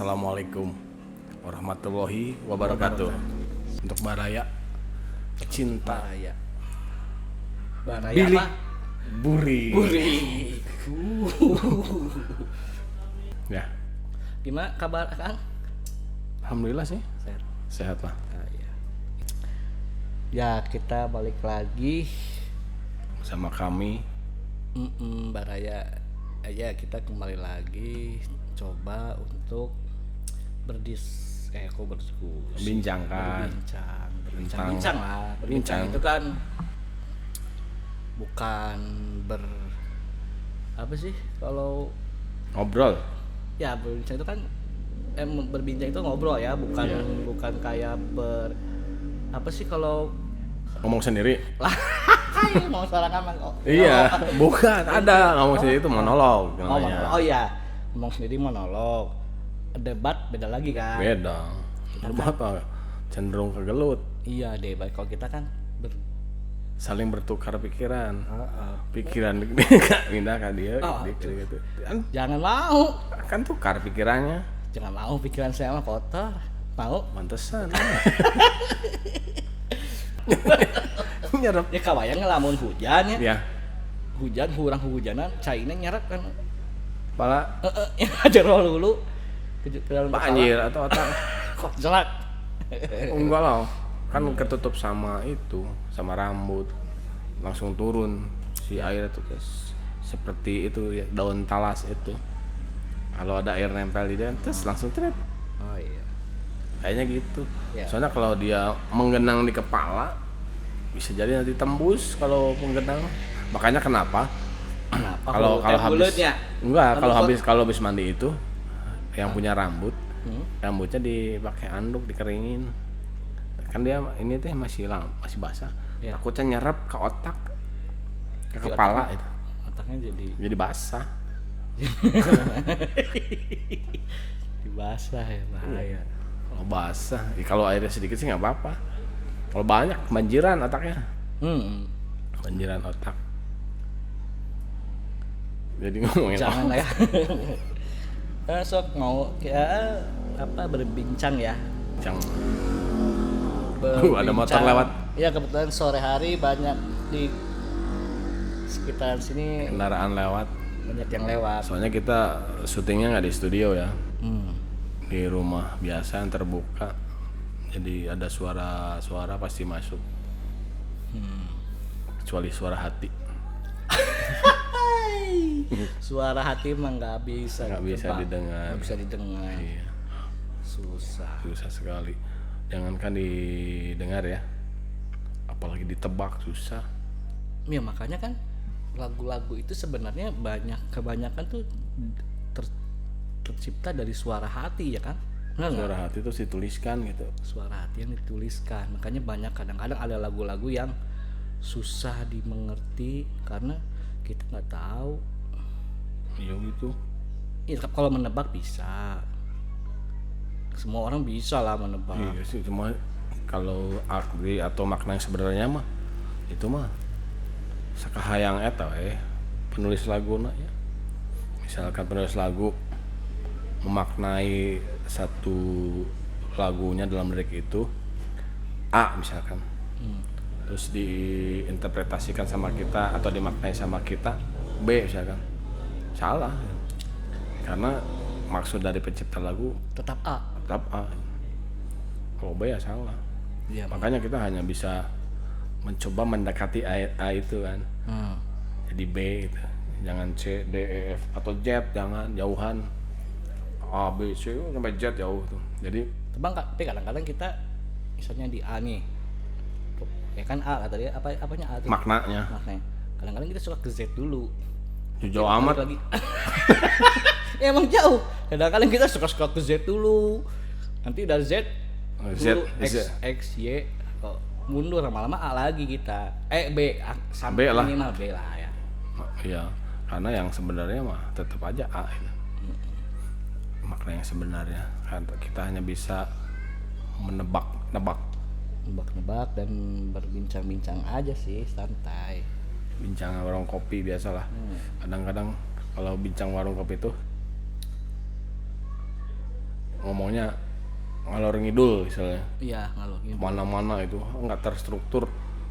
Assalamualaikum warahmatullahi wabarakatuh. Untuk Baraya cinta Baraya Billy apa? Buri. Buri. Ya, Gimana kabar Kang? alhamdulillah sih Sehat. sehat lah. Ya. Ya kita balik lagi Sama kami Baraya. Ya kita kembali lagi coba untuk berdiskusi, bincangkan berbincang lah. Berbincang itu kan bukan apa sih kalau ngobrol. ya berbincang itu kan berbincang itu ngobrol ya, bukan Iya. bukan kayak apa sih kalau Ngomong sendiri. mau sarangan oh, Iya, bukan ada ngomong sendiri itu monolog namanya. oh iya, ngomong sendiri monolog. Debat beda lagi kan. Beda. Apa? Cenderung kegelut, Iya, debat kalau kita kan saling bertukar pikiran. Pikiran pindah ke dia, Oh, gitu. jangan mau. Kan tukar pikirannya. Jangan mau pikiran saya mah kotor. Mau? Mantesan. Nyerap. Ya kabayang ngelamun hujan ya. Ya, Hujan kurang hujanan, cairnya nyerap kan. kepala Jerol dulu. Ke dalam banjir atau otak. kok jelek. Enggak lah. Kan ketutup sama itu, sama rambut. Langsung turun si air itu seperti itu ya, daun talas itu. Kalau ada air nempel di dia, terus langsung tret. Oh iya. Kayaknya gitu. Ya. Soalnya kalau dia menggenang di kepala, bisa jadi nanti tembus kalau menggenang. Makanya kenapa? Kenapa Kalau habis mulutnya? enggak, kalau Anduk habis mandi itu yang punya rambut, rambutnya dipakai anduk dikeringin. Kan dia ini teh masih basah. Ya. Takutnya nyerap ke otak, ke Di kepala otaknya- itu. Otaknya jadi Basah. basah ya, bahaya. Kalau basah, kalau airnya sedikit sih nggak apa-apa. Kalau banyak banjiran otaknya. Banjiran otak. Jadi ngomongin Jangan lah ya. Sok mau ya apa berbincang ya. Yang Berbincang. ada motor lewat. Ya kebetulan sore hari banyak di sekitaran sini Kendaraan lewat. banyak yang lewat. Soalnya kita syutingnya nggak di studio ya, Hmm. di rumah biasa yang terbuka. Jadi ada suara pasti masuk. Kecuali suara hati. Suara hati mah nggak bisa Nggak bisa ditebak. didengar. Nggak bisa didengar. Iya, Susah. susah sekali. Jangankan didengar ya, apalagi ditebak susah. Ya makanya kan lagu-lagu itu sebenarnya kebanyakan tuh tercipta dari suara hati ya kan? Benar nggak? Suara hati itu dituliskan gitu. Suara hati yang dituliskan. Makanya banyak kadang-kadang ada lagu-lagu yang susah dimengerti karena kita nggak tahu. Iya gitu. Ya, kalau menebak bisa. Semua orang bisa lah menebak. Iya sih, cuma kalau arti atau makna yang sebenarnya mah itu mah sakahayang eta penulis laguna ya. Misalkan penulis lagu memaknai satu lagunya dalam lirik itu A misalkan. Terus diinterpretasikan sama kita atau dimaknai sama kita B misalkan. Salah. Karena maksud dari pencipta lagu Tetap A. tetap A. Kalau B ya salah. Iya. Makanya kita hanya bisa mencoba mendekati A itu kan. Jadi B gitu. Jangan C, D, E, F atau Z, jangan jauhan. A, B, C sampai Z jauh tuh. Jadi Tapi kadang-kadang kita misalnya di A nih. Ya kan A tadi apanya A tuh? maknanya Maknanya. Kadang-kadang kita suka ke Z dulu. jauh amat. Lagi. Ya, emang jauh. Kadang-kadang kita suka ke Z dulu. Nanti dari Z Z, dulu Z. X, Y, mundur lama-lama A lagi kita. B, B sampai lah. minimal B lah ya. Iya, karena yang sebenarnya mah tetap aja A itu. Makna yang sebenarnya kan kita hanya bisa menebak-nebak, Nebak-nebak dan berbincang-bincang aja sih, santai. bincang warung kopi biasalah. Kadang-kadang kalau bincang warung kopi tuh ngomongnya ngalor ngidul misalnya. Iya, ngalor ngidul. Mana-mana itu nggak terstruktur,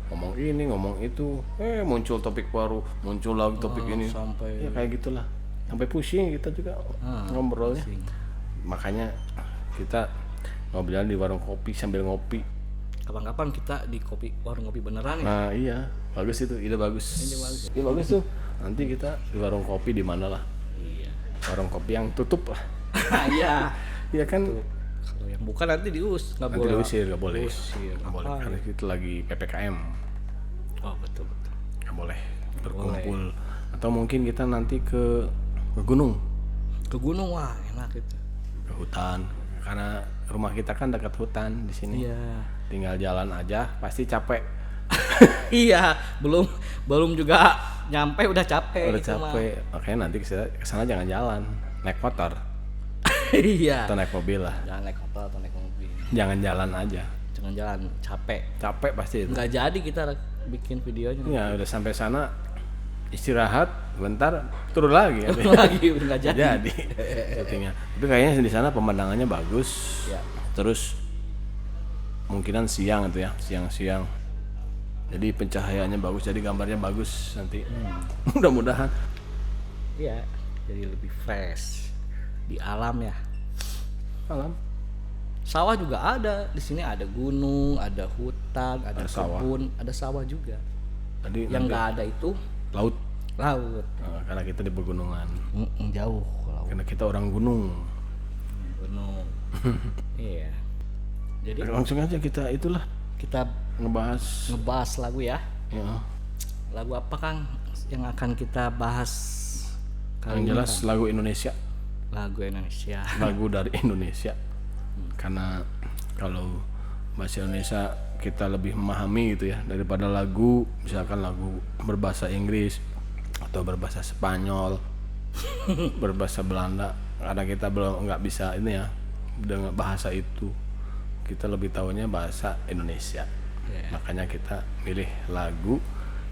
ngomong ini ngomong itu, muncul topik baru, muncul lagi topik ini, sampai ya kayak gitulah, sampai pusing kita juga ngobrolnya. pusing. Makanya kita ngobrol di warung kopi sambil ngopi. Kapan-kapan kita di warung kopi beneran ya. Nah iya, bagus itu, ide bagus. Ide bagus tuh. Nanti kita di warung kopi di mana lah? Iya. Warung kopi yang tutup lah. Iya. Iya kan? Kalau yang buka nanti nggak Nanti boleh. diusir, nggak boleh. Usir, Nggak boleh. Karena kita lagi PPKM. Oh betul. Nggak boleh berkumpul. Atau mungkin kita nanti ke gunung, Ke gunung, wah enak itu. ke hutan. Karena rumah kita kan dekat hutan di sini. Iya. Tinggal jalan aja, pasti capek. Iya, belum juga nyampe udah capek. Udah itu mah. capek. Makanya nanti kesana jangan jalan, naik motor Iya. atau naik mobil lah. Jangan naik motor atau naik mobil. Jangan jalan aja. Jangan jalan, capek. Capek pasti itu. Nggak jadi kita bikin videonya. Ya udah sampai sana istirahat bentar turun lagi. Lagi udah nggak jadi. Jadi syutingnya. Tapi kayaknya di sana pemandangannya bagus. Ya. Terus mungkinan siang itu ya, siang-siang. Jadi pencahayaannya bagus, jadi gambarnya bagus nanti. Mudah-mudahan. Iya, jadi lebih fresh di alam ya. Alam. Sawah juga ada di sini, ada gunung, ada hutan, ada sawah. kebun, ada sawah juga. Jadi Yang nanti nggak ada itu laut. laut. Nah, karena kita di pegunungan. Jauh laut. Karena kita orang gunung. Gunung. Iya. Jadi Langsung aja kita itulah kita ngebahas lagu ya. ya. Lagu apa Kang yang akan kita bahas kali Yang ini? jelas lagu Indonesia. Lagu Indonesia. Lagu dari Indonesia. Karena kalau bahasa Indonesia kita lebih memahami gitu ya daripada lagu misalkan lagu berbahasa Inggris atau berbahasa Spanyol, berbahasa Belanda. Karena kita belum nggak bisa ini ya dengan bahasa itu, kita lebih tahunya bahasa Indonesia. Yeah. Makanya kita milih lagu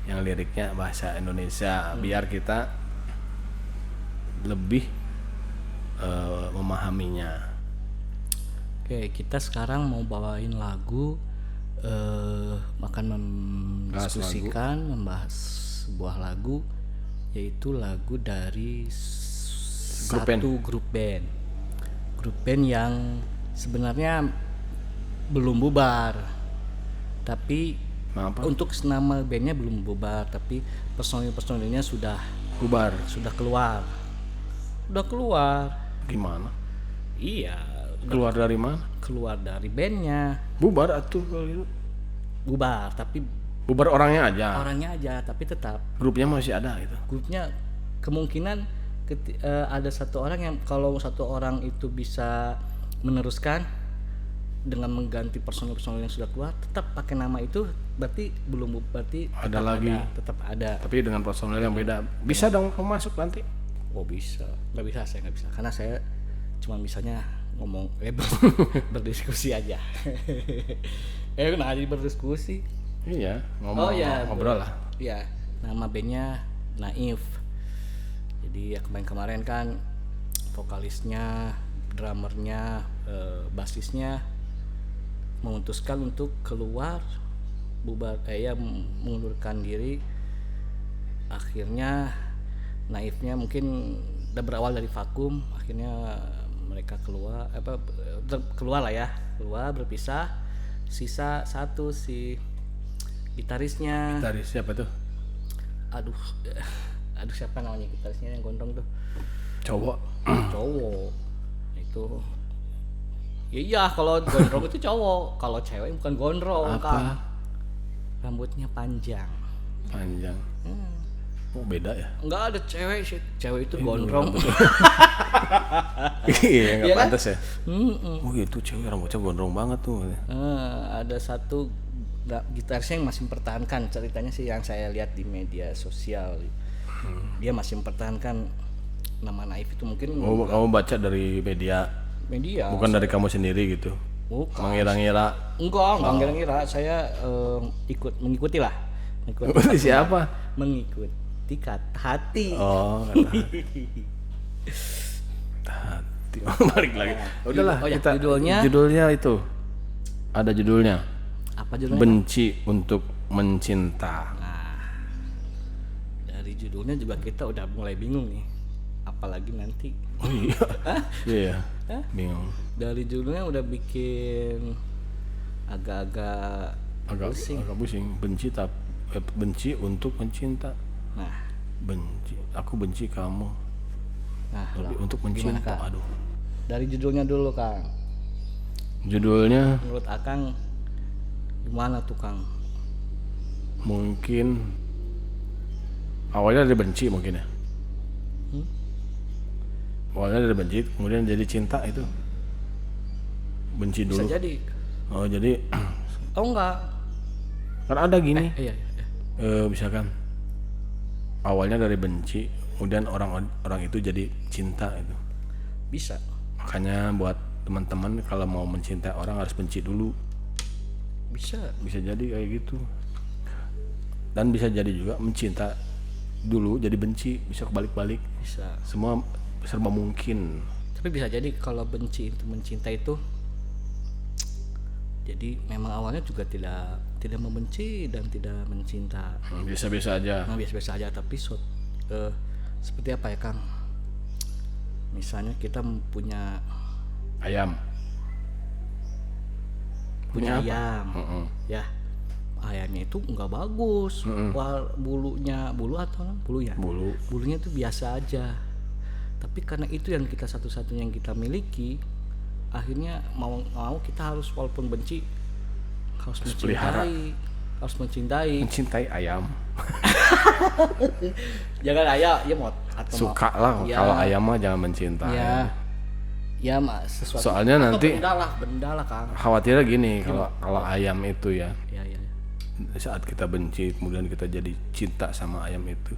yang liriknya bahasa Indonesia biar kita lebih memahaminya. Oke, kita sekarang mau bawain lagu akan mendiskusikan membahas sebuah lagu, yaitu lagu dari satu grup band yang sebenarnya belum bubar, tapi Apa? untuk nama bandnya belum bubar, tapi personil-personilnya sudah Bubar. keluar. Gimana? Iya, Keluar dari mana? keluar dari bandnya. Bubar atuh kalau itu. Bubar, tapi Bubar orangnya aja. orangnya aja, tapi tetap Grupnya masih ada gitu. grupnya kemungkinan ada satu orang yang, kalau satu orang itu bisa meneruskan dengan mengganti personil-personil yang sudah keluar, tetap pakai nama itu, berarti Ada tetap lagi. tetap ada. Tapi dengan personil yang beda. Bisa dong kamu masuk nanti. Oh bisa, nggak bisa, saya nggak bisa, karena saya cuma bisanya ngomong berdiskusi aja. Nah jadi berdiskusi. Iya, ngobrol lah. Iya, nama bandnya Naif. Jadi ya kemarin kan vokalisnya, drummernya, basisnya memutuskan untuk keluar, mengundurkan diri. Akhirnya Naifnya mungkin udah berawal dari vakum, akhirnya mereka keluar berpisah. Sisa satu si gitarisnya. Gitaris siapa tuh? Aduh siapa namanya gitarisnya yang gondrong tuh? Cowok. Cowok itu. Iya, kalau gondrong itu cowok, kalau cewek bukan gondrong. Apa? Kang. Rambutnya panjang. Oh beda ya? Enggak ada cewek sih, cewek itu gondrong. Iya nggak Iya kan? pantas ya. Oh itu cewek rambutnya gondrong banget tuh. Ada satu gitarisnya yang masih mempertahankan, ceritanya sih yang saya lihat di media sosial. Dia masih mempertahankan nama Naif itu, mungkin Oh kamu baca dari media, media. bukan dari kamu sendiri gitu? Bukan. Mengira-ngira. Enggak ngira-ngira, saya mengikuti lah. Mengikuti siapa? Mengikuti kata hati. Oh kata hati. Balik lagi. Udahlah Oh ya, kita judulnya itu. Ada judulnya. apa judulnya? Benci untuk mencinta. Dari judulnya juga kita udah mulai bingung nih. Apalagi nanti. Oh iya. Iya. Bingung. Dari judulnya udah bikin agak-agak Agak pusing. Benci untuk mencinta. Nah, Aku benci kamu. nah Tapi lah, untuk gimana, mencinta, Kang? aduh. Dari judulnya dulu, Kang. Judulnya Menurut Akang gimana tuh, Kang? mungkin awalnya dari benci mungkin ya. Awalnya dari benci, kemudian jadi cinta itu. Benci Bisa dulu. jadi. Oh jadi Oh enggak. kan ada gini. Iya. Misalkan awalnya dari benci, kemudian orang itu jadi cinta itu. Bisa. Makanya buat teman-teman kalau mau mencintai orang harus benci dulu. Bisa jadi kayak gitu. Dan bisa jadi juga mencinta dulu jadi benci, bisa kebalik-balik. Bisa. Semua serba mungkin. Tapi bisa jadi kalau benci itu mencinta itu jadi memang awalnya juga tidak membenci dan tidak mencinta. Biasa-biasa aja. Nah, biasa-biasa aja tapi seperti apa ya, Kang? Misalnya kita punya Ayam. Punya apa? ayam. Ya. Ayamnya itu enggak bagus. Bulu ya. Bulunya itu biasa aja. Tapi karena itu yang kita satu-satunya yang kita miliki, akhirnya mau kita harus walaupun benci harus pelihara. mencintai. Mencintai ayam. Jangan ayam, ya mau atau Suka lah ya, kalau ayam mah jangan mencintai. ya mas sesuatu. Soalnya atau nanti benda lah, Kang. khawatirnya gini kalau ayam itu ya. Ya. Saat kita benci kemudian kita jadi cinta sama ayam itu.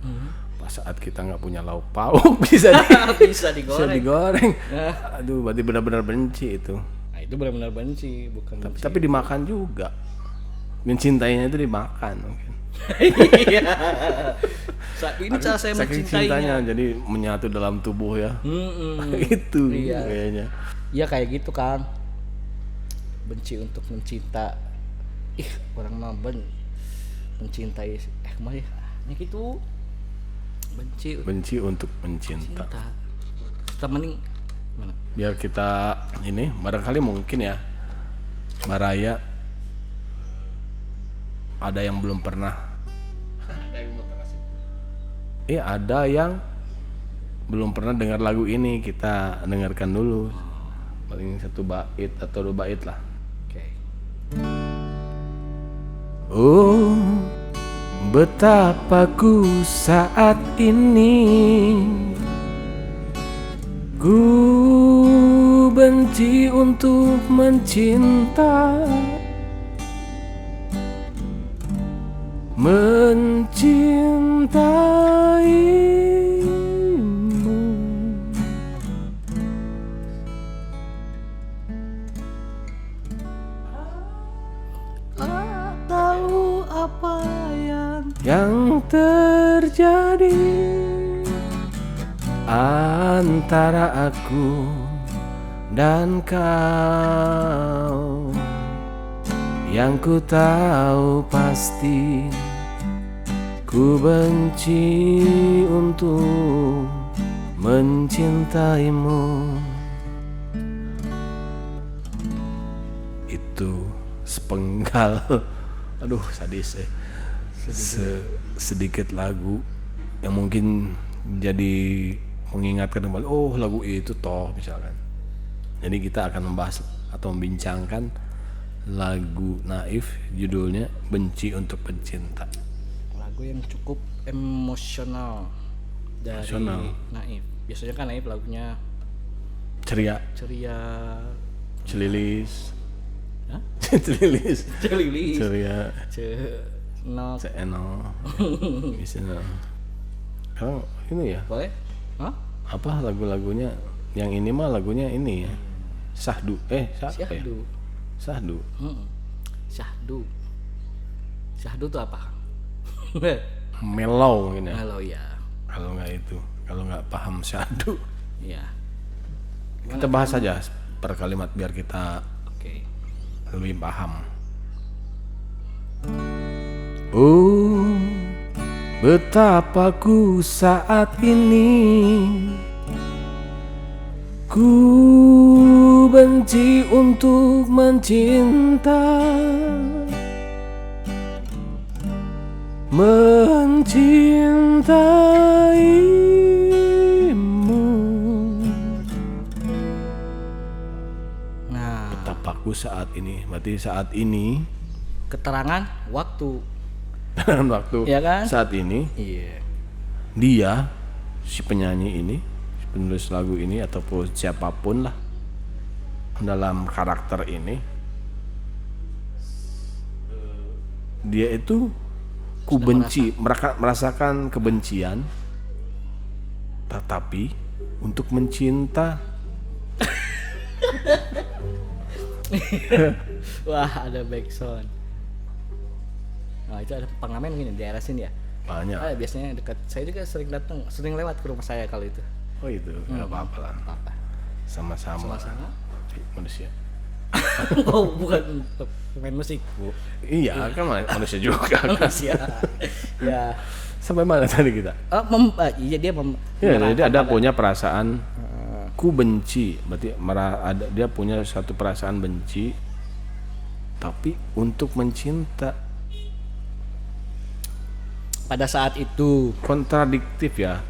Pas saat kita nggak punya lauk pauk bisa Bisa bisa digoreng. digoreng. Aduh, berarti benar-benar benci itu. Nah, itu benar-benar benci, bukan benci. Tapi dimakan juga. Mencintainya itu dimakan mungkin. Iya. Ini cara saya Saking mencintainya. cintanya jadi menyatu dalam tubuh ya. Itu Iya. kayaknya. Iya kayak gitu, Kang. Benci untuk mencinta. Orang mah mencintai kemana ya? Gitu. Benci untuk mencinta. Cinta. Kita mending mana? Biar kita ini barangkali mungkin ya Maraya ada yang belum pernah. Ada yang belum pernah dengar lagu ini, kita dengarkan dulu. Paling 1 bait atau 2 bait lah. Oke. Oh, betapa ku saat ini ku benci untuk mencinta, mencintaimu. Tahu apa Yang terjadi antara aku dan kau, yang ku tahu pasti ku benci untuk mencintaimu. Itu sepenggal, aduh sadis ya. Sedikit lagu yang mungkin jadi mengingatkan kembali, oh lagu itu toh misalkan. Jadi kita akan membahas atau membincangkan lagu Naif, judulnya Benci untuk Pencinta. lagu yang cukup emosional dari Naif. Biasanya kan Naif lagunya Ceria, celilis, celilis, ceria, no, ceno, misalnya. Kalau ini ya, boleh? Hah? apa lagu-lagunya? Yang ini mah lagunya ini ya, Syahdu, Syahdu. Syahdu. Syahdu tuh apa? Mellow mungkin ya. Halo ya. Kalau nggak paham Syahdu. Iya. Kita bahas saja per kalimat biar kita Oke. lebih paham. Oh, betapa ku saat ini ku benci untuk mencinta, mencintaimu. Nah, Betapa ku saat ini, berarti saat ini keterangan waktu. dalam waktu Iya kan? saat ini Iya. dia, si penyanyi ini, si penulis lagu ini ataupun siapapun lah dalam karakter ini, dia itu ku benci, merasakan kebencian, tetapi untuk mencinta. Wah, ada backsound. Nah, itu ada pengamen gini di daerah sini ya. Banyak. Biasanya dekat. Saya juga sering lewat ke rumah saya kalau itu. Oh itu nggak apa-apa lah, Apa? sama-sama Sama-sama. manusia. Oh, bukan pemain musik, Bu. Iya kan manusia juga kan. Manusia. Ya. Sampai mana tadi kita? Iya dia Ya, menerangkan jadi ada pada- punya perasaan ku benci, berarti dia punya satu perasaan benci, tapi untuk mencinta. pada saat itu. Kontradiktif ya.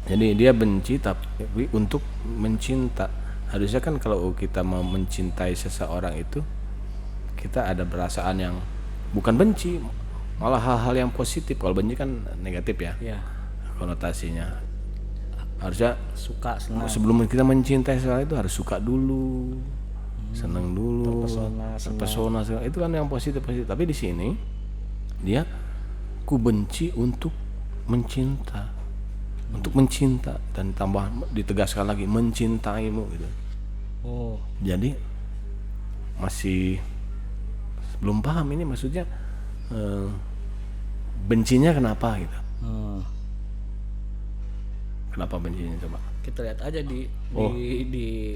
Jadi dia benci tapi untuk mencinta. Harusnya kan kalau kita mau mencintai seseorang itu, kita ada perasaan yang bukan benci, malah hal-hal yang positif. Kalau benci kan negatif ya Ya, konotasinya. Harusnya suka senang. sebelum kita mencintai seseorang itu harus suka dulu, senang dulu, terpesona, itu kan yang positif. Tapi di sini dia ku benci untuk mencinta, dan tambah ditegaskan lagi mencintaimu gitu. Oh, Jadi masih belum paham ini maksudnya bencinya kenapa gitu. Kenapa bencinya coba? kita lihat aja di Oh. di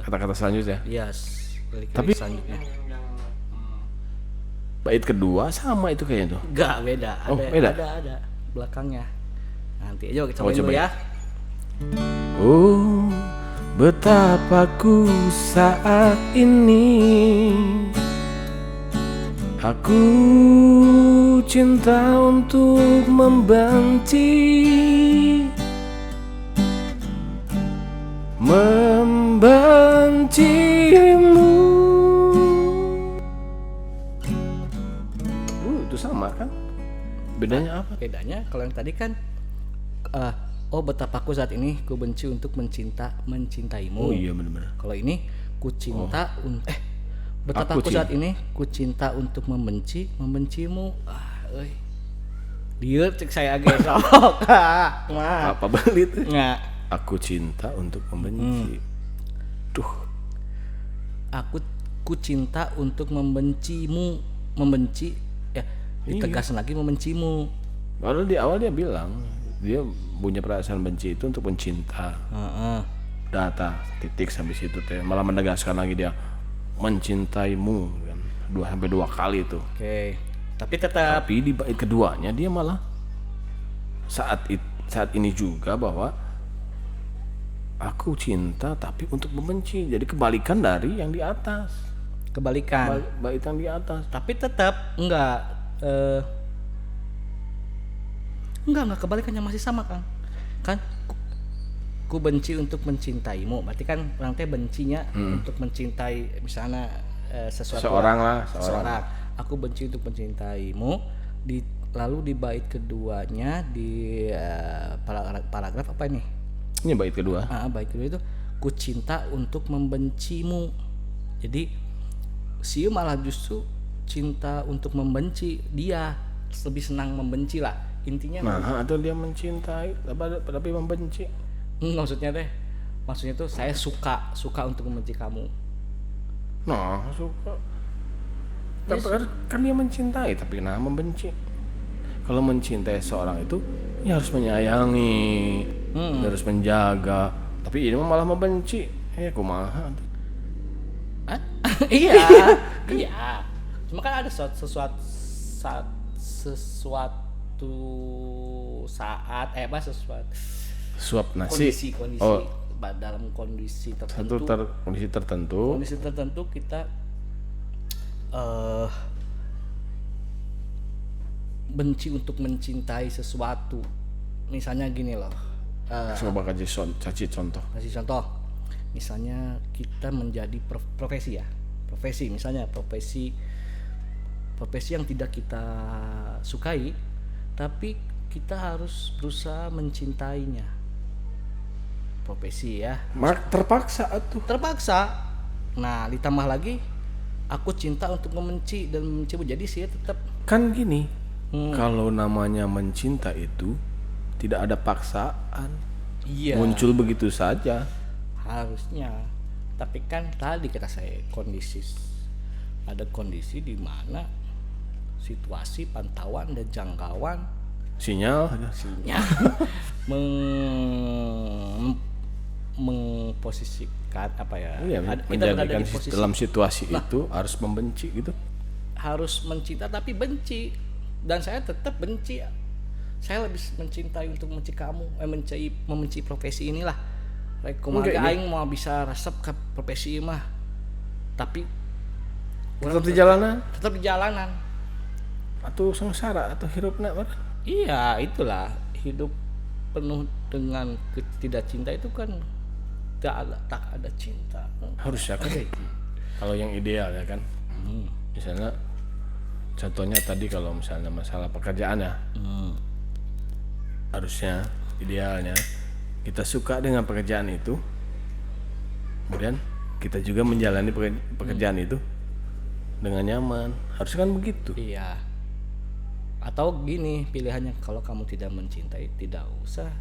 Kata-kata selanjutnya. lirik Tapi- selanjutnya. Bait kedua sama itu kayaknya tuh. Enggak, beda. Oh, beda? Ada belakangnya. Nanti aja kita Oh, cobain dulu coba ya. Oh, betapa ku saat ini aku cinta untuk membenci, membencimu. Itu sama kan? Bedanya apa? Bedanya kalau yang tadi kan oh betapa aku saat ini ku benci untuk mencintaimu. Oh iya benar-benar. Kalau ini ku cinta betapa Aku aku saat ini ku cinta untuk membencimu. Euy. Dieu cek saya agak sok. Mah. Apa belit? Nggak. Aku cinta untuk membenci. Duh, Ku cinta untuk membencimu, membenci ya ditegaskan lagi membencimu. padahal di awal dia bilang dia punya perasaan benci itu untuk mencinta. Heeh. Data titik sampai situ teh malah menegaskan lagi dia mencintaimu kan 2 kali itu. Oke. Tapi tetap Tapi di bait keduanya dia malah saat ini juga bahwa aku cinta tapi untuk membenci. Jadi kebalikan dari yang di atas. kebalikan. Bait yang di atas. Tapi tetap enggak kebalikannya masih sama Kang. Kan ku benci untuk mencintaimu. Berarti kan orang teh bencinya untuk mencintai misalnya sesuatu seseorang. Aku benci untuk mencintaimu lalu di bait keduanya di paragraf apa ini? Ini bait kedua. Bait kedua itu ku cinta untuk membencimu. Jadi Siu malah justru cinta untuk membenci, dia lebih senang membenci lah intinya. Nah, atau dia mencintai tapi membenci. Maksudnya tuh saya suka untuk membenci kamu. Nah, suka. Tapi kan dia mencintai tapi membenci. Kalau mencintai seorang itu ya harus menyayangi, harus menjaga. Tapi ini mah malah membenci. Kumaha tuh. Hah? Iya, iya. Cuma kan ada sesuatu saat sesuatu Suap nasi. kondisi Oh, dalam kondisi satu tertentu kondisi tertentu kita benci untuk mencintai sesuatu. Misalnya gini loh, coba kasih contoh. kasih contoh. Misalnya kita menjadi profesi misalnya profesi yang tidak kita sukai, tapi kita harus berusaha mencintainya. Profesi ya. Terpaksa atuh. Terpaksa. Nah, ditambah lagi aku cinta untuk membenci dan membenci, jadi sih tetap Kan gini, kalau namanya mencinta itu tidak ada paksaan. iya. Muncul begitu saja. Harusnya. Tapi kan tadi kata saya ada kondisi di mana situasi, pantauan dan jangkauan Sinyal. mengposisikan apa ya? Iya, Kita berada menjadikan di posisi dalam situasi itu harus membenci gitu. harus mencinta tapi benci, dan saya tetap benci. Saya lebih mencintai untuk membenci kamu, membenci profesi inilah. Rek kumaha aing mau bisa resep ke profesi mah. Tapi Tetap di jalanan tetap di jalanan. atau sengsara atau hirupna barang. Iya, itulah hidup penuh dengan ketidakcinta itu kan tak ada cinta. Harusnya kan kalau yang ideal ya kan. Misalnya contohnya tadi kalau misalnya masalah pekerjaan ya. Harusnya idealnya kita suka dengan pekerjaan itu, kemudian kita juga menjalani pekerjaan itu dengan nyaman. Harusnya kan begitu. Iya. Atau gini pilihannya, kalau kamu tidak mencintai tidak usah.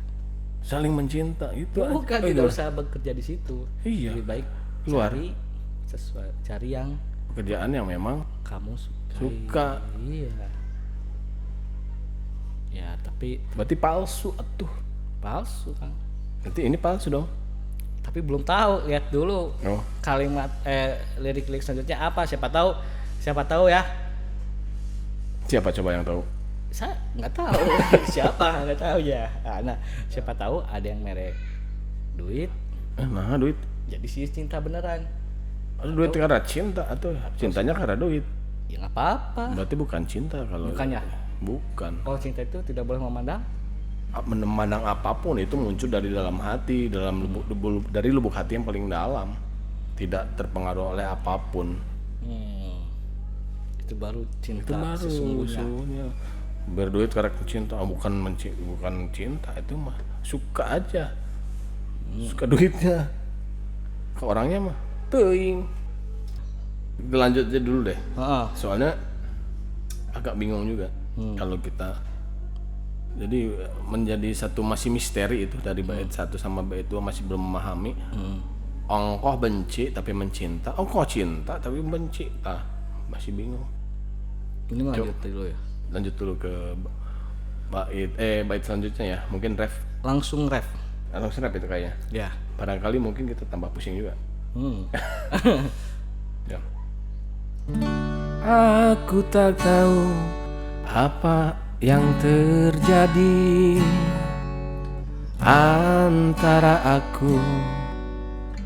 Saling mencinta itu Bukan, aja. tidak usah bekerja di situ. Iya. Lebih baik Luar. cari yang Pekerjaan yang memang kamu suka. Iya. Ya, tapi Berarti palsu atuh. palsu kan. Berarti ini palsu dong. Tapi belum tahu, lihat dulu Oh. kalimat lirik-lirik selanjutnya apa, siapa tahu ya. Siapa coba yang tahu? Saya nggak tahu. Siapa nggak tahu ya. Nah, siapa tahu ada yang merek duit Nah, duit. jadi sih cinta beneran. Duit karena cinta atau cintanya karena duit. Ya nggak apa-apa. Berarti bukan cinta kalau. Bukannya? Bukan. Kalau cinta itu tidak boleh memandang. Memandang apapun itu muncul dari dalam hati, dari lubuk hati yang paling dalam. Tidak terpengaruh oleh apapun. Itu baru cinta Itu baru sesungguhnya. Berduit karena cinta, bukan cinta, itu mah suka aja. Suka duitnya. Ke orangnya mah teuing. Lanjut aja dulu deh. Heeh. Soalnya agak bingung juga kalau kita jadi menjadi satu masih misteri itu dari bait 1 sama bait 2 masih belum memahami. Ongkoh benci tapi mencinta, ongkoh cinta tapi benci. Masih bingung. Ini lanjut dulu ya. Lanjut dulu ke bait selanjutnya ya. Mungkin Langsung ref. ref itu kayaknya. Ya. Barangkali mungkin kita tambah pusing juga. Ya. Aku tak tahu apa yang terjadi antara aku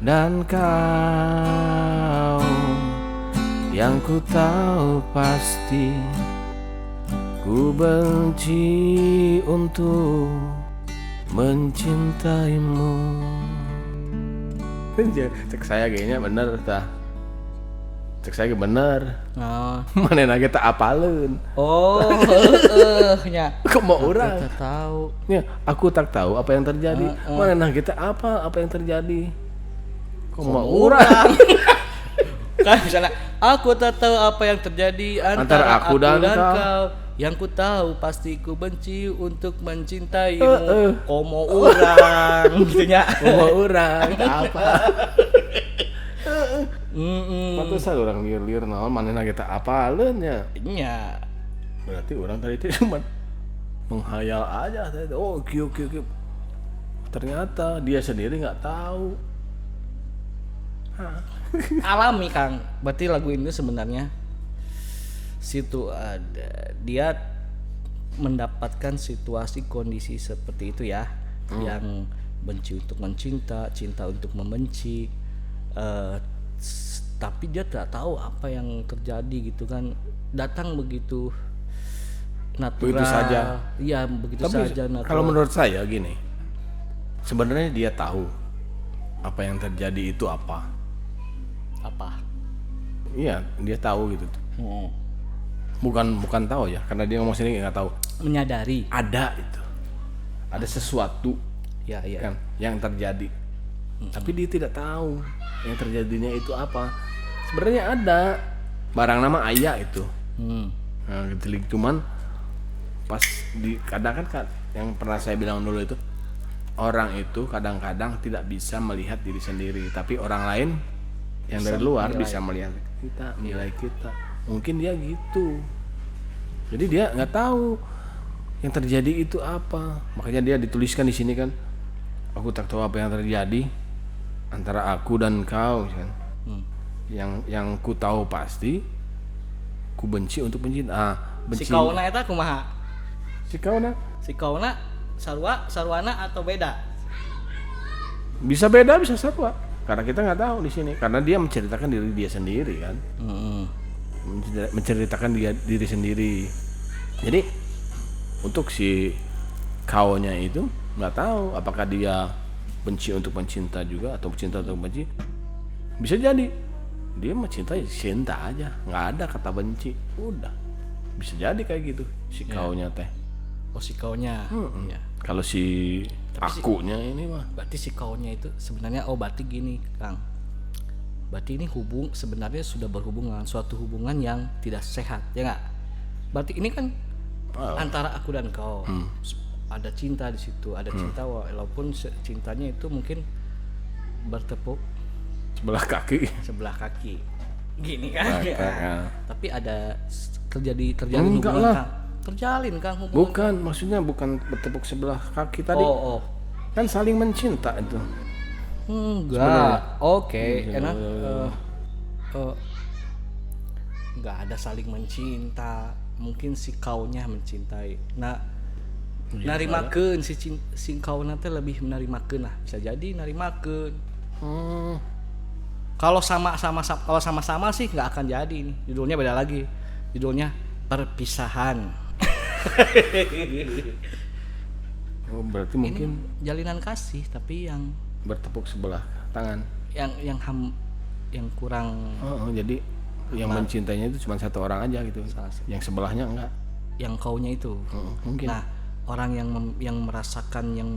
dan kau. Yang ku tahu pasti ku benci untuk mencintaimu. Cek saya kayaknya bener tah. Cek saya bener. Mana nage tak apaleun. Ya. Kok mau urang? Kita tahu. Ya, aku tak tahu apa yang terjadi. Mana nah kita apa yang terjadi? Kok mau urang? Kan misalnya aku tak tahu apa yang terjadi antara aku dan kau. Yang ku tahu pasti ku benci untuk mencintaimu. Kau mau urang gitu nya. Mau urang apa? Pantesan orang liar-liar naon manehna kita apaleun nya. Nya. Berarti orang tadi itu cuma menghayal aja tadi. Oh, kieu. ternyata dia sendiri nggak tahu. Alami Kang. Berarti lagu ini sebenarnya situ ada dia mendapatkan situasi kondisi seperti itu ya, yang benci untuk mencinta, cinta untuk membenci, tapi dia tidak tahu apa yang terjadi gitu kan, datang begitu natural. Begitu saja. Iya, begitu Tapi saja natural. kalau menurut saya gini, sebenarnya dia tahu apa yang terjadi itu apa. Apa? Iya, dia tahu gitu. Bukan tahu ya, karena dia ngomong sini nggak tahu. Menyadari. Ada itu, ada sesuatu Ya, iya. kan yang terjadi, tapi dia tidak tahu yang terjadinya itu apa. Sebenarnya ada barang nama ayah itu. Nah, gitu. Cuman pas di kadang kan yang pernah saya bilang dulu itu, orang itu kadang-kadang tidak bisa melihat diri sendiri, tapi orang lain yang dari luar bisa melihat kita, nilai kita. Mungkin dia gitu, jadi dia nggak tahu yang terjadi itu apa. Makanya dia dituliskan di sini kan, aku tak tahu apa yang terjadi antara aku dan kau kan. Yang ku tahu pasti ku benci untuk mencinta. Benci Si kauna eta kumaha? si kauna Si kauna sarwana atau beda? bisa beda bisa sama, karena kita nggak tahu di sini, karena dia menceritakan diri dia sendiri kan. Menceritakan diri sendiri. Jadi untuk si kaunya itu nggak tahu apakah dia benci untuk mencinta juga atau cinta untuk benci. Bisa jadi dia mencintai cinta aja, nggak ada kata benci, udah bisa jadi kayak gitu si kaunya teh. Oh, si kaunya. Ya. Kalau si akunya ini mah Berarti si kaunya itu sebenarnya berarti gini Kang. Berarti ini sebenarnya sudah berhubungan, suatu hubungan yang tidak sehat, ya nggak? Berarti ini kan antara aku dan kau. Ada cinta di situ, ada cinta walaupun cintanya itu mungkin bertepuk sebelah kaki. sebelah kaki. Gini kan. Ya. Tapi ada terjalin Enggak hubungan lah. Kang. Terjalin Kang hubungan. Bukan, maksudnya bukan bertepuk sebelah kaki tadi. Oh. Kan saling mencinta itu. Enggak. Oke, enak. Enggak ada saling mencinta. Mungkin si kaunya mencintai. Nah, narimakeun si kauna teh lebih menarimakeun lah. Bisa jadi narimakeun. Kalau sama-sama sih nggak akan jadi ini. Judulnya beda lagi. Judulnya perpisahan. Oh, berarti mungkin Ini jalinan kasih tapi yang bertepuk sebelah tangan. yang kurang Jadi yang mencintainya itu cuma satu orang aja gitu. Yang sebelahnya enggak. yang kaunya itu. Mungkin. Nah, orang yang merasakan, yang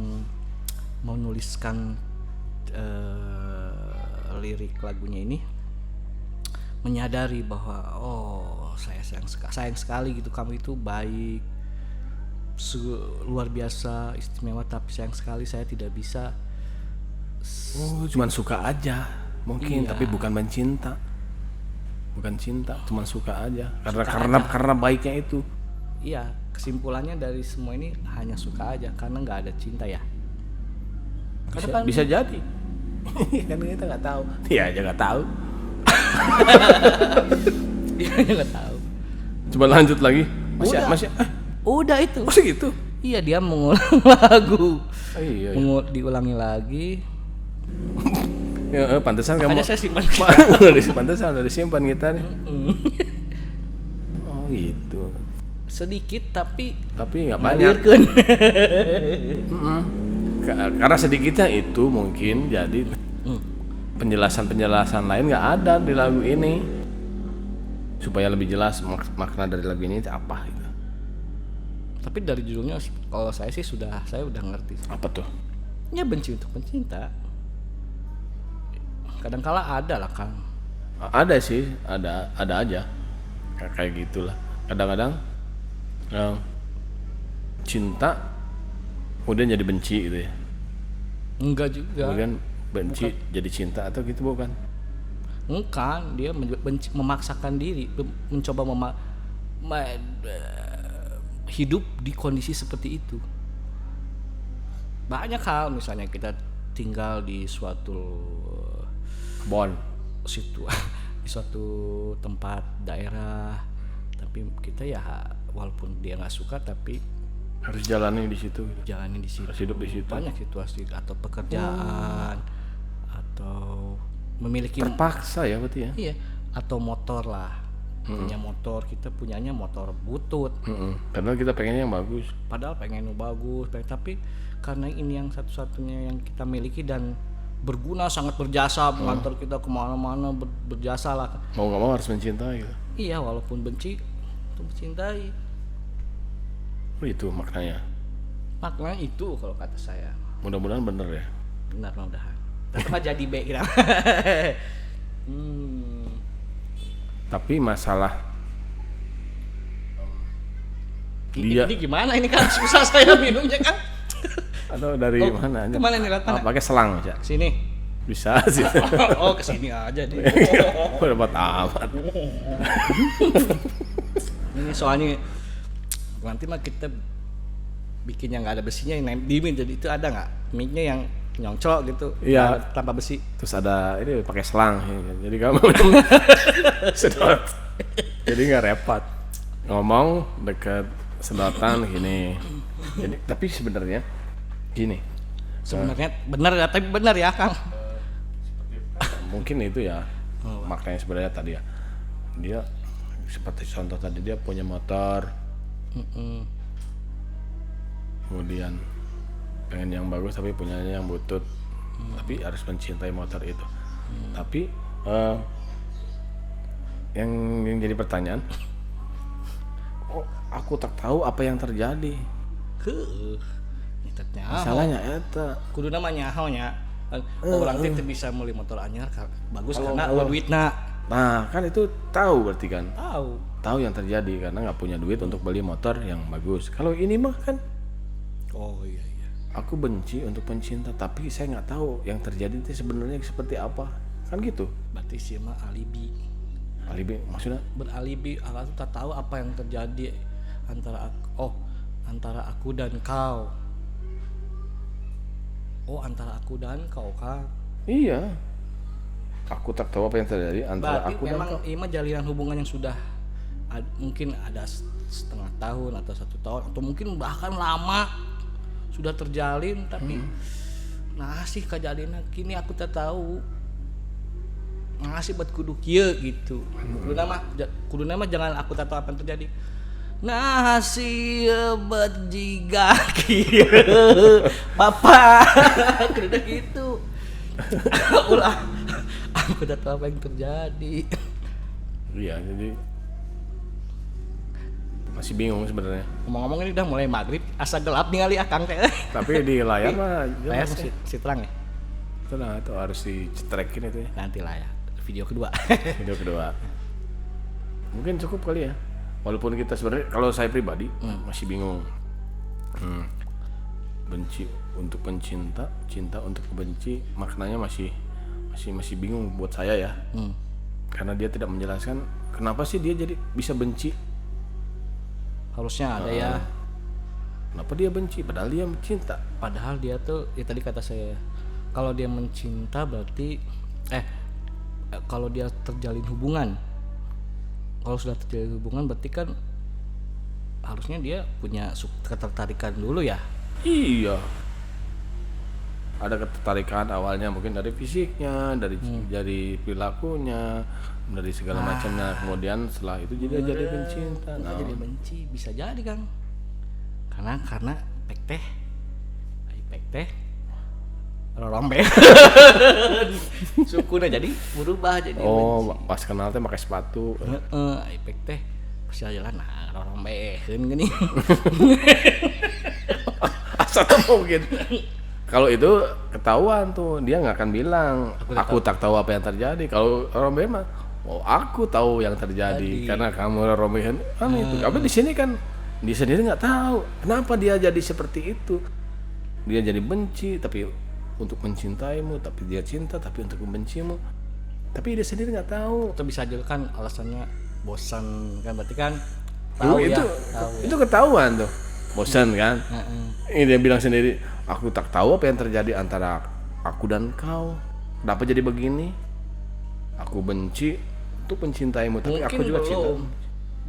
menuliskan lirik lagunya ini menyadari bahwa saya sayang sekali gitu, kamu itu baik, luar biasa, istimewa, tapi sayang sekali saya tidak bisa. Cuman suka aja mungkin, tapi bukan mencinta. Bukan cinta, cuman suka aja. Karena baiknya itu. Iya, kesimpulannya dari semua ini hanya suka aja karena nggak ada cinta ya. Bisa jadi. Kan kita nggak tahu. Dia aja nggak tahu. Dia nggak tahu. Coba lanjut lagi. Masih. Udah itu. Masih gitu. Iya, dia mengulang lagu. Iya. Diulangi lagi. Ya, pantesan kamu. Makanya saya simpan. Pantesan udah disimpan gitarnya. Oh gitu. Sedikit tapi nggak banyak. Karena sedikitnya itu mungkin jadi penjelasan lain nggak ada di lagu ini, supaya lebih jelas makna dari lagu ini itu apa gitu. Tapi dari judulnya kalau saya udah ngerti. Apa tuh? Ya, benci untuk mencinta. Kadangkala ada lah Kang. Ada sih, ada aja kayak gitulah. Kadang-kadang cinta kemudian jadi benci gitu ya. Enggak juga. Kemudian benci jadi cinta atau gitu, bukan? Enggak, dia memaksakan diri, mencoba hidup di kondisi seperti itu. banyak hal, misalnya kita tinggal di suatu Kebon. situ di suatu tempat daerah, tapi kita ya walaupun dia nggak suka tapi Harus jalani di situ. jalani di situ. Harus hidup di situ. Banyak situasi atau pekerjaan atau memiliki Terpaksa ya berarti ya. iya atau motor lah. Punya motor, kita punyanya motor butut. Karena kita pengennya yang bagus. Padahal pengen bagus, tapi karena ini yang satu-satunya yang kita miliki dan berguna, sangat berjasa mengantar kita kemana-mana, berjasa lah. Mau nggak mau harus mencintai gitu. Iya, walaupun benci untuk mencintai. Oh, itu maknanya. Maknanya itu kalau kata saya. Mudah-mudahan bener ya. Benar, mudah-mudahan. Tapi mah jadi baik kita. Tapi masalah Ini gimana ini kan susah saya minumnya kan. atau dari mana aja? Kemana nih Ratna? Pakai selang aja. Sini. Bisa sih. Oh, kesini aja deh. Udah buat amat. Ini soalnya nanti mah kita bikin yang nggak ada besinya yang dimin, jadi itu ada nggak mic-nya yang nyongcok gitu, Iya. tanpa besi. Terus ada ini pakai selang. Jadi kamu sedot. Jadi nggak repot. Ngomong deket sedotan gini. Jadi tapi sebenarnya gini. Sebenarnya benar ya, tapi benar ya Kang. Mungkin itu ya makanya sebenarnya tadi ya dia seperti contoh tadi dia punya motor kemudian pengen yang bagus tapi punyanya yang butut tapi harus mencintai motor itu tapi yang jadi pertanyaan aku tak tahu apa yang terjadi masalahnya eta Kudu namanya nyahonya. Orang teh bisa meuli motor anyar bagus karena duitna. nah kan itu tahu berarti kan Tahu. yang terjadi karena nggak punya duit untuk beli motor yang bagus. Kalau ini mah kan Oh iya. aku benci untuk pencinta tapi saya nggak tahu yang terjadi itu sebenarnya seperti apa kan gitu. Berarti sih mah alibi. Alibi maksudnya Beralibi, aku tak tahu apa yang terjadi antara aku dan kau. Oh, antara aku dan kau Kang. iya aku tak tahu apa yang terjadi antara Berarti aku dan memang kau. ini mah jalinan hubungan yang sudah mungkin ada setengah tahun atau 1 tahun atau mungkin bahkan lama sudah terjalin tapi nah sih kejadian kini aku tak tahu ngasih buat kudu kieu gitu. Kudu nama jangan aku tak tahu apa yang terjadi. Nah sih buat jiga kieu. Papa kudu gitu. Ulah aku tak tahu apa yang terjadi. Iya jadi masih bingung sebenarnya Ngomong-ngomong ini udah mulai maghrib, asa gelap ningali Akang teh. tapi di layar mah Layar jelas si terang ya. itu lah itu harus dicetrekin itu ya Nanti lah ya video kedua. video kedua mungkin cukup kali ya walaupun kita sebenarnya kalau saya pribadi masih bingung benci untuk pencinta cinta untuk benci maknanya masih bingung buat saya ya karena dia tidak menjelaskan kenapa sih dia jadi bisa benci Harusnya ada ya. kenapa dia benci padahal dia mencinta Padahal dia tuh ya tadi kata saya kalau dia mencinta berarti kalau dia terjalin hubungan. Kalau sudah terjalin hubungan berarti kan harusnya dia punya ketertarikan dulu ya. iya ada ketertarikan awalnya mungkin dari fisiknya dari perilakunya dari segala macamnya kemudian setelah itu jadi pencinta Jadi benci bisa jadi Kang. Karena pek teh rorombe. Sukuna jadi berubah jadi oh pas kenal teh pakai sepatu pek teh pas jalan rorombeheun geuning. asal mungkin kalau itu ketahuan tuh dia nggak akan bilang aku tak tahu apa yang terjadi. Kalau Rombe mah aku tahu yang terjadi karena kamu Rombehan itu tapi di sini kan dia sendiri nggak tahu kenapa dia jadi seperti itu. Dia jadi benci tapi untuk mencintaimu, tapi dia cinta tapi untuk membencimu, tapi dia sendiri nggak tahu. Itu bisa juga kan alasannya bosan kan, berarti kan Tahu tahu itu ya, tahu ya. itu ketahuan tuh bosan kan. Ini dia bilang sendiri, aku tak tahu apa yang terjadi antara aku dan kau. Kenapa jadi begini? Aku benci untuk mencintaimu, tapi Mungkin aku juga cinta.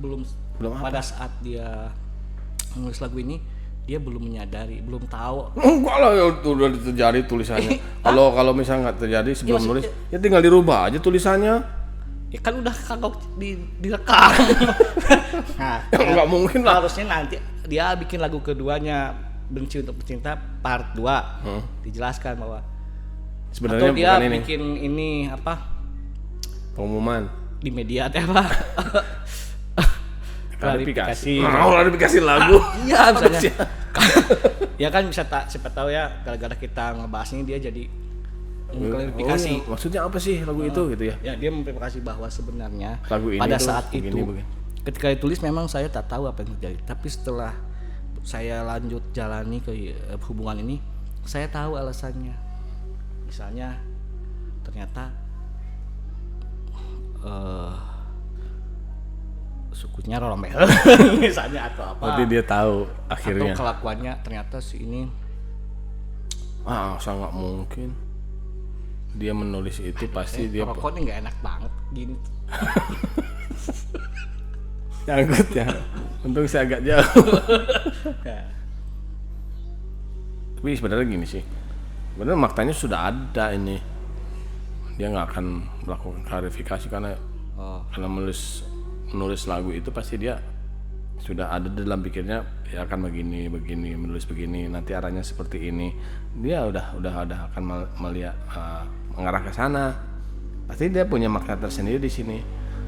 belum Belum pada saat dia menulis lagu ini dia belum menyadari, belum tahu. Enggak lah, ya udah terjadi tulisannya. Kalau misalnya nggak terjadi sebelum nulis, ya tinggal dirubah aja tulisannya. Ya kan udah kagok direkam. Nah, Nggak mungkin lah. harusnya nanti dia bikin lagu keduanya, Benci untuk Pecinta part 2. Dijelaskan bahwa Sebenarnya atau dia bukan ini bikin ini apa pengumuman. di media teh apa? Klarifikasi. Klarifikasi lagu. Iya misalnya. Ya kan bisa siapa tahu ya gara-gara kita ngebahas ini dia jadi klarifikasi. Oh, maksudnya apa sih lagu itu gitu ya? Ya dia memverifikasi bahwa sebenarnya Lagu ini pada tuh saat begini, itu begini. ketika ditulis memang saya tak tahu apa yang terjadi, tapi setelah saya lanjut jalani ke hubungan ini saya tahu alasannya. Misalnya ternyata sukunya rombel misalnya atau apa. Berarti dia tahu akhirnya. Atau kelakuannya ternyata si ini Sangat mungkin. Dia menulis itu pasti dia rokoknya nggak enak banget gini. nyangkut ya. Untung saya agak jauh. Ya. Tapi sebenarnya gini sih. Sebenarnya maknanya sudah ada ini. Dia nggak akan melakukan klarifikasi karena menulis lagu itu pasti dia sudah ada dalam pikirnya ya akan begini menulis begini nanti arahnya seperti ini. Dia udah akan melihat mengarah ke sana. Pasti dia punya makna tersendiri di sini.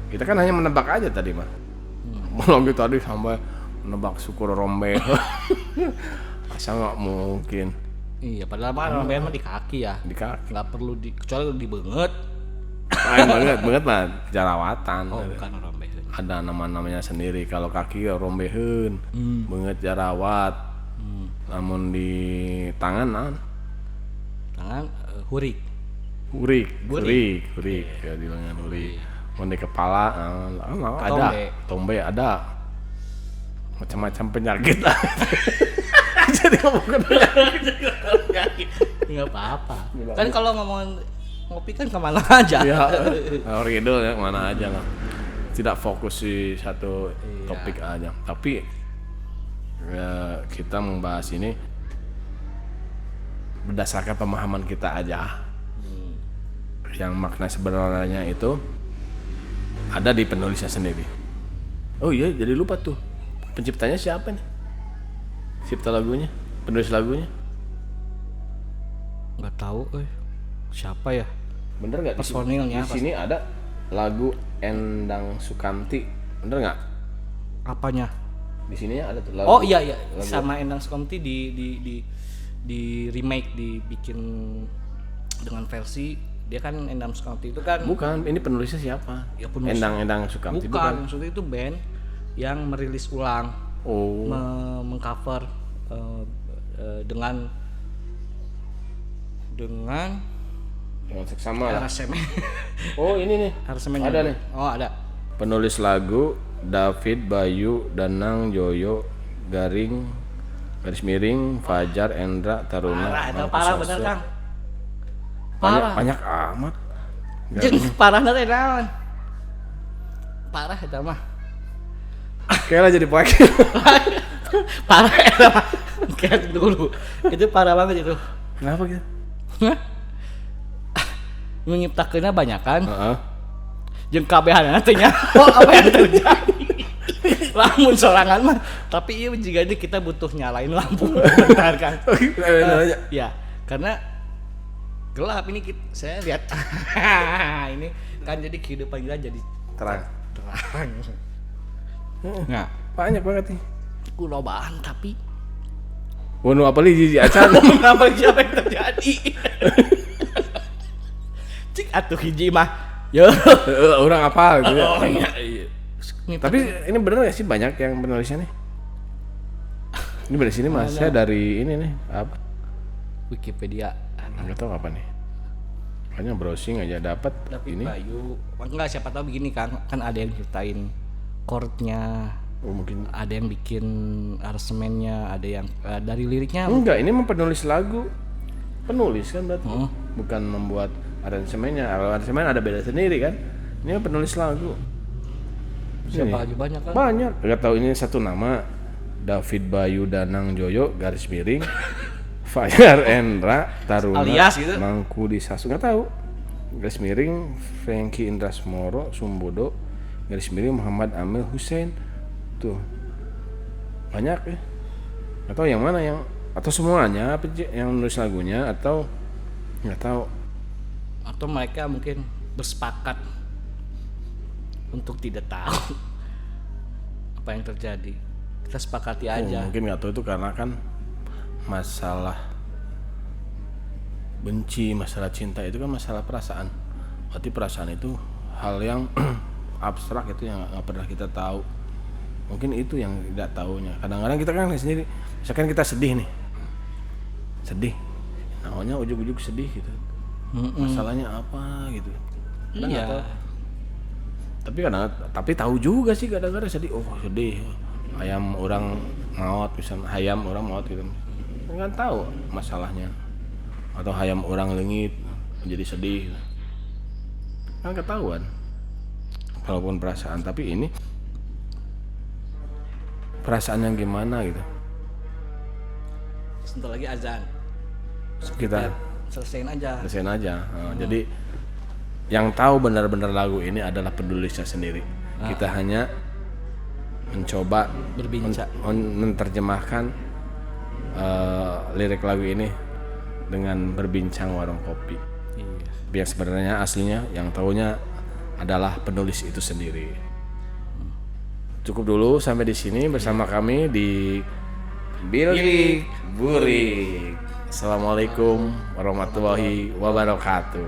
Kita kan hanya menebak aja tadi mah. Belum gitu tadi sampai menebak syukur rombel. Masa nggak mungkin. Iya, padahal mah rombel mah di kaki ya. Di kaki. Nggak perlu kecuali dibenget. banget mah jerawatan. Oh, bukan rombel. Ada namanya sendiri. Kalau kaki ya rombeheun, banget jerawat. Namun di tangan Hurik. hurik ya di lengan hurik. Mun di kepala ada, tombe ada. Macam-macam penyakit. Jadi ngomongin penyakit. Nggak apa-apa. Kan kalau ngomongin ngopi kan kemana aja. Ya, ridho ya kemana aja lah. Tidak fokus di satu topik aja. Tapi ya, kita membahas ini berdasarkan pemahaman kita aja. Yang makna sebenarnya itu ada di penulisnya sendiri. Oh iya, jadi lupa tuh. Penciptanya siapa nih? Cipta lagunya, penulis lagunya? Nggak tahu, siapa ya? Bener nggak? Personilnya Di sini ada lagu Endang Sukamti, bener nggak? Apanya? Di sini ada tuh lagu. Oh iya, lagu. sama Endang Sukamti di remake, dibikin dengan versi dia kan. Endang Sukamti itu kan Bukan, ini penulisnya siapa? Ya, penulis. Endang Sukamti bukan, maksudnya itu band yang merilis ulang, Oh, mengcover dengan dengan seksama lah. aransemen. Oh ini nih. Aransemen Ada nih. Oh ada. Penulis lagu David Bayu Danang Joyo Garing garis miring Fajar Endra Taruna. Parah bener Kang. Banyak amat. Jeung parahna teh naon? Parah eta mah. Kayaknya jadi poek. Parah eta mah. Kayak dulu. Itu parah banget itu. Kenapa gitu? Menciptakeunna banyakan. Heeh. Jeung kabehanna teh nya. Apa yang terjadi? Lamun sorangan mah, tapi ieu juga kita butuh nyalain lampu. Bentar Kang. Ya, karena gelap ini saya lihat. Ini kan jadi kehidupan kita jadi Terang. Nah, Banyak banget nih. kulobaan tapi Wono apa li jiji acan? apa siapa yang terjadi? Cik atuh hiji mah. Yo. Orang apa gitu ya. Oh iya. Tapi ini bener gak sih banyak yang penulisnya nih? Ini dari sini mas, saya dari ini nih apa? Wikipedia. Nggak tahu apa nih. Hanya browsing aja dapat David ini. Bayu. Enggak, siapa tahu begini kan ada yang ceritain chordnya Oh, mungkin Ada yang bikin aransemennya, ada yang dari liriknya. enggak, ini mah penulis lagu. Penulis kan berarti. Oh. Bukan membuat aransemennya. Kalau aransemen ada beda sendiri kan. Ini mah penulis lagu. Siapa aja banyak kan? Banyak. Enggak tahu ini satu nama. David Bayu Danang Joyo garis miring Fajar Endra Taruna Alias gitu? Mangku di Sasu, nggak tahu, garis miring Franky Indrasmoro Sumbodo garis miring Muhammad Amil Hussein. Tuh banyak ya, atau yang mana yang, atau semuanya apa yang nulis lagunya, atau nggak tahu. Atau mereka mungkin bersepakat untuk tidak tahu apa yang terjadi. Kita sepakati aja. Mungkin nggak tahu itu karena kan masalah benci, masalah cinta itu kan masalah perasaan. Berarti perasaan itu hal yang abstrak, itu yang nggak pernah kita tahu. Mungkin itu yang tidak tahunya. Kadang-kadang kita kan sendiri, misalkan kita sedih nih, sedih, namanya ujuk-ujuk sedih gitu. Masalahnya apa gitu. Kita nggak tahu. Tapi tahu juga sih kadang-kadang sedih. Oh sedih. Hayam orang maut, misalnya hayam orang maut gitu. Nggak tahu masalahnya. Atau hayam orang leungit menjadi sedih. Kan ketahuan. Walaupun perasaan, tapi ini perasaan yang gimana gitu. Sebentar lagi azan. Kita Selesaiin aja. selesaiin aja. Jadi yang tahu benar-benar lagu ini adalah penulisnya sendiri. Kita hanya mencoba Berbincang. menerjemahkan lirik lagu ini dengan berbincang warung kopi. Iya. Biar sebenarnya aslinya yang tahunya adalah penulis itu sendiri. Cukup dulu sampai di sini bersama kami di Bilik Burik. Assalamualaikum warahmatullahi wabarakatuh.